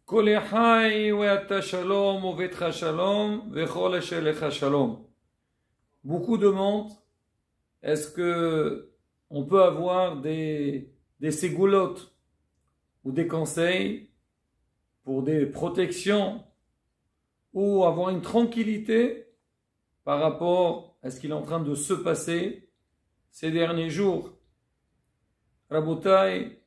Kol echai ve'ata shalom uvetra shalom vechol eshelecha shalom. Beaucoup demandent, est-ce que on peut avoir des ségoulottes ou des conseils pour des protections ou avoir une tranquillité par rapport à ce qu'il est en train de se passer ces derniers jours. Rabotai,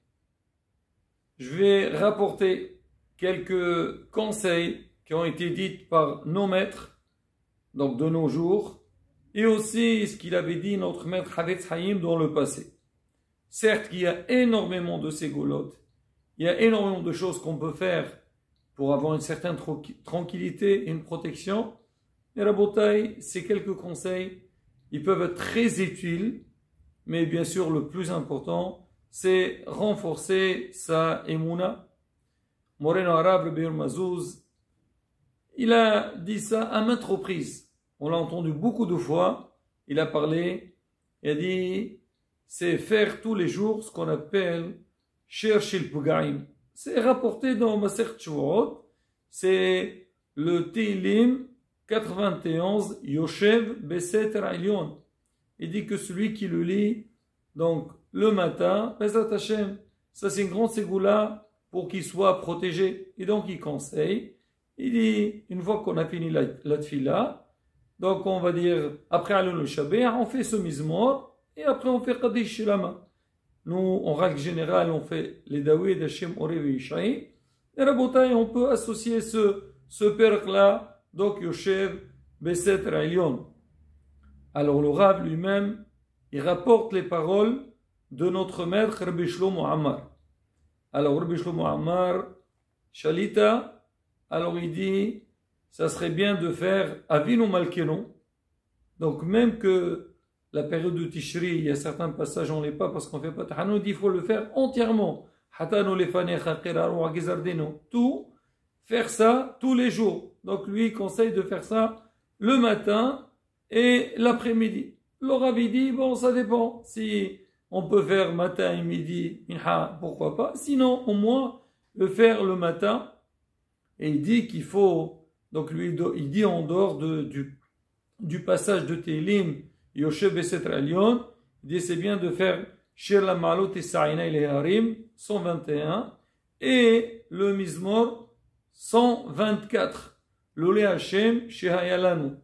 je vais rapporter quelques conseils qui ont été dits par nos maîtres, donc de nos jours, et aussi ce qu'il avait dit notre maître Havetz Haïm dans le passé. Certes, il y a énormément de ségoulottes, il y a énormément de choses qu'on peut faire pour avoir une certaine tranquillité et une protection. Et Rabotai, ces quelques conseils, ils peuvent être très utiles, mais bien sûr, le plus important, c'est renforcer sa émouna. Moreno Arabe, Rabbi Mazouz, il a dit ça à maintes reprises. On l'a entendu beaucoup de fois. Il a parlé, il a dit, c'est faire tous les jours ce qu'on appelle chercher le Pugaim. C'est rapporté dans Masechet Shavuot, c'est le Teilim 91, Yoshev Beseter Elyon. Il dit que celui qui le lit, donc le matin, Bezrat Hashem, ça c'est une grande ségoula pour qu'il soit protégé. Et donc il conseille, il dit, une fois qu'on a fini la tfila, donc on va dire, après Alon Shabbat, on fait ce mizmor, et après on fait Qadish Shilama. Nous, en règle générale, on fait les Dawid, Hashem, Orev et Ishaï. Et Rabotai, on peut associer ce perk-là, donc Yoshev, Beseter Elyon. Alors le Rav lui-même, il rapporte les paroles de notre maître Rabbi Shlomo Ammar. Alors Rabbi Shlomo Ammar, Shalita, alors il dit, ça serait bien de faire Avinu Malkenu. Donc même que la période de Tishri, il y a certains passages, on ne l'est pas parce qu'on ne fait pas Tahanoud, il faut le faire entièrement. Tout, faire ça tous les jours. Donc lui, il conseille de faire ça le matin et l'après-midi. Le Rav dit, bon, ça dépend. Si on peut faire matin et midi, pourquoi pas. Sinon, au moins, le faire le matin. Et il dit qu'il faut, donc lui, il dit en dehors du passage de Teilim, Yoshev Beseter Elyon, il dit c'est bien de faire Shir la Malot et Sa'ina il Harim 121 et le Mizmor 124, Lole Hashem Shehayalanu.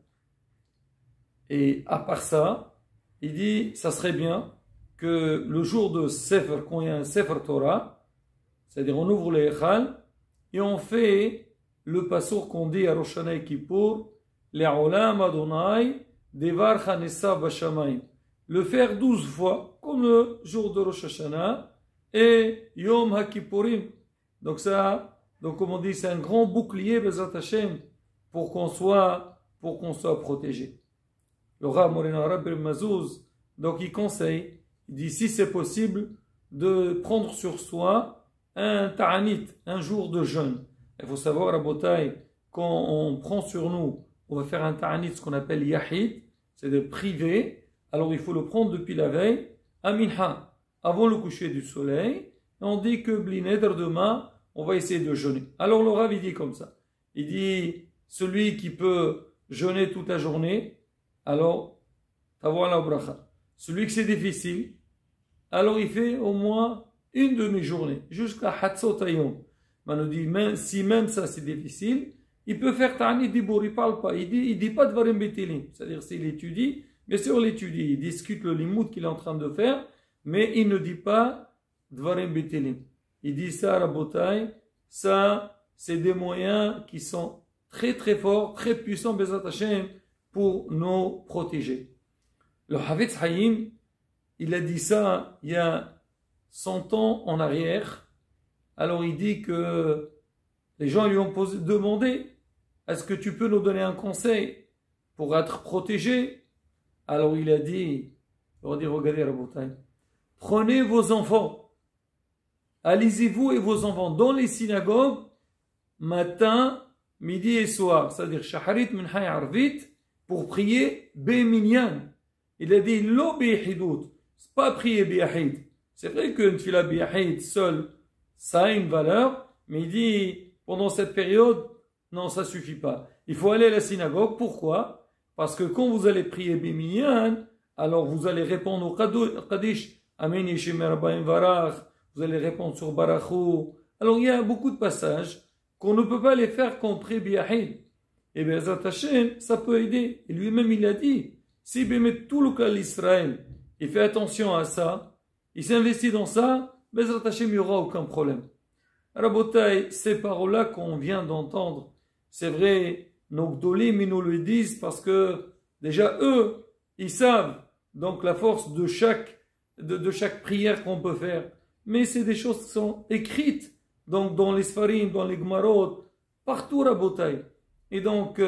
Et à part ça, il dit ça serait bien que le jour de Sefer, quand il y a un Sefer Torah, c'est-à-dire on ouvre les Echal et on fait le passour qu'on dit à Rosh Hashanah et Kippour, Le'olam Adonai Devar Chanessa Bashamayim. Le faire 12 fois, comme le jour de Rosh Hashanah et Yom HaKippurim. Donc ça, donc comme on dit, c'est un grand bouclier, Bezrat Hashem, pour qu'on soit protégé. Le Rav Moreno Arabe Mazouz, donc il conseille, il dit si c'est possible, de prendre sur soi un ta'anit, un jour de jeûne. Il faut savoir, Rabotai, quand on prend sur nous, on va faire un ta'anit, ce qu'on appelle yahid, c'est de privé. Alors il faut le prendre depuis la veille, à minha, avant le coucher du soleil. Et on dit que blineder demain, on va essayer de jeûner. Alors le Rav il dit comme ça. Il dit, celui qui peut jeûner toute la journée, alors, t'avoir la bracha. Celui que c'est difficile, alors il fait au moins une demi-journée, jusqu'à Hatzot Hayom. On nous dit, si même ça c'est difficile, il peut faire ta'anit dibour, il parle pas, il dit pas dvarim betelim. C'est-à-dire s'il étudie, bien sûr il étudie, il discute le limoud qu'il est en train de faire, mais il ne dit pas dvarim betelim. Il dit ça, Rabotai, ça c'est des moyens qui sont très très forts, très puissants, Bezrat Hashem, pour nous protéger. Le Havetz Haïm, il a dit ça il y a 100 ans en arrière. Alors il dit que les gens lui ont demandé, est-ce que tu peux nous donner un conseil pour être protégé? Alors il a dit, regardez Rabotai, prenez vos enfants, allez-y-vous et vos enfants dans les synagogues, matin, midi et soir, c'est-à-dire shaharit minhay arvit, pour prier Beminyan. Il a dit lo biyahidut, c'est pas prier biyahid. C'est vrai qu'une tfila biyahid seule, ça a une valeur, mais il dit pendant cette période, non, ça suffit pas. Il faut aller à la synagogue. Pourquoi? Parce que quand vous allez prier Biminyan, alors vous allez répondre au Kaddish, Amen Yeshem Rabbaim Varach, vous allez répondre sur Barachou. Alors il y a beaucoup de passages qu'on ne peut pas les faire qu'on prie Biyahid. Et bien, Hashem, ça peut aider. Et lui-même, il a dit, si Bémet tout le cas d'Israël, il fait attention à ça, il s'investit dans ça, Bezrat Hashem, il n'y aura aucun problème. Rabotai, ces paroles-là qu'on vient d'entendre, c'est vrai, nos Gdolim, ils nous le disent parce que, déjà, eux, ils savent, donc, la force de chaque prière qu'on peut faire. Mais c'est des choses qui sont écrites, donc, dans les Sfarim, dans les Gmarot, partout, Rabotai. Et donc,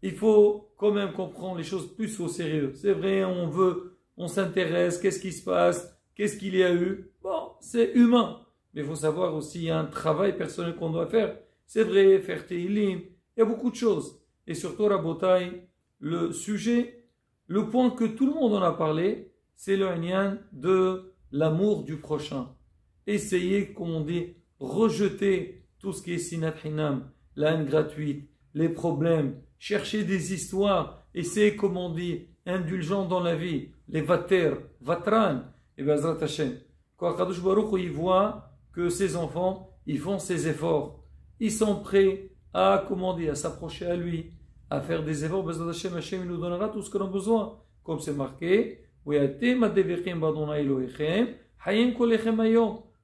il faut quand même comprendre les choses plus au sérieux. C'est vrai, on s'intéresse, qu'est-ce qui se passe, qu'est-ce qu'il y a eu. Bon, c'est humain. Mais il faut savoir aussi, il y a un travail personnel qu'on doit faire. C'est vrai, faire Teilim, il y a beaucoup de choses. Et surtout, Rabotai, le sujet, le point que tout le monde en a parlé, c'est le Inyan de l'amour du prochain. Essayez, comme on dit, rejeter tout ce qui est Sinat Hinam, la haine gratuite, les problèmes, chercher des histoires, essayer, comme on dit, indulgent dans la vie, les vater, vatran, et bien, Zrat Hashem. Quand Kadosh Baruch Hu, il voit que ses enfants, ils font ces efforts, ils sont prêts à, comment dire, à s'approcher à lui, à faire des efforts, ben, Zrat Hashem, Hashem, il nous donnera tout ce qu'on a besoin, comme c'est marqué,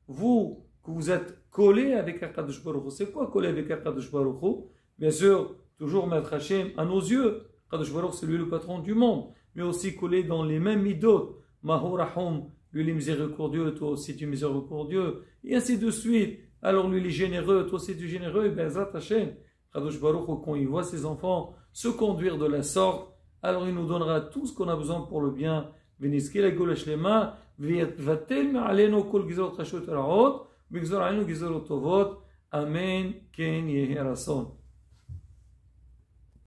vous, que vous êtes collés avec Akadosh Baruch Hu, c'est quoi coller avec Akadosh Baruch Hu? Bien sûr, toujours mettre Hashem à nos yeux. Kadosh Baruch, c'est lui le patron du monde. Mais aussi coller dans les mêmes midot. Mahou Rahum, lui il est miséricordieux, toi aussi tu es miséricordieux. Et ainsi de suite. Alors lui il est généreux, toi aussi tu es généreux. Et bien, Zat Hashem, Kadosh Baruch, quand il voit ses enfants se conduire de la sorte, alors il nous donnera tout ce qu'on a besoin pour le bien. Veniski la golesh lema, vatel ma'aleno kol gizot rashot araot, bigzor alenu gizot tovot. Amen, ken yehi rason.